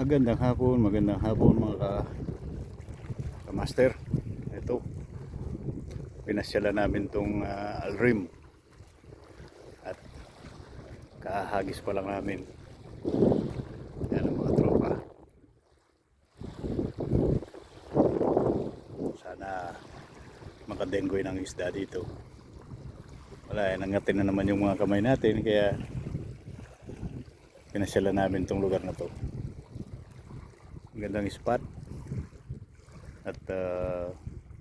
Magandang hapon mga ka-master. Ito, pinasyalan namin tong Alrim at kahagis pa lang namin. Yan ang mga tropa. Sana makadenggoy ng isda dito. Wala, nangatin na naman yung mga kamay natin, kaya pinasyalan namin tong lugar na to. Gandang spot at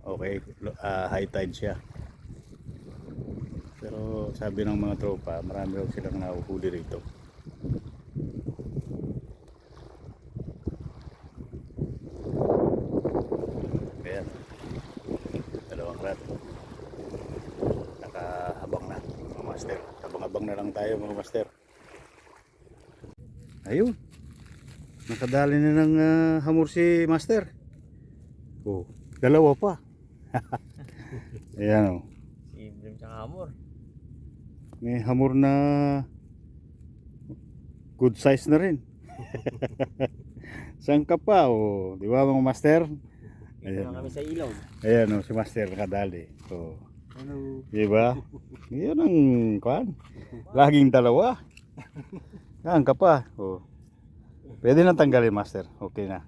okay, high tide siya, pero sabi ng mga tropa marami raw silang nahuhuli rito. Kaya dalawang rat nakahabang na mga master. Abang-abang na lang tayo mga master. Ayun, nakadali na ng hamor si master. Oh, dalawa pa. Ayan o. Si Brim tsaka hamor. May hamor na good size na rin. Saan ka pa? Oh, di ba mga master? Dito na kami sa ilog. Ayan o, si master nakadali. Oh, Hello. di ba? Yan ang kwan. Laging dalawa. Saan ka pa? Oh. Pwede na tanggalin master. Okay na.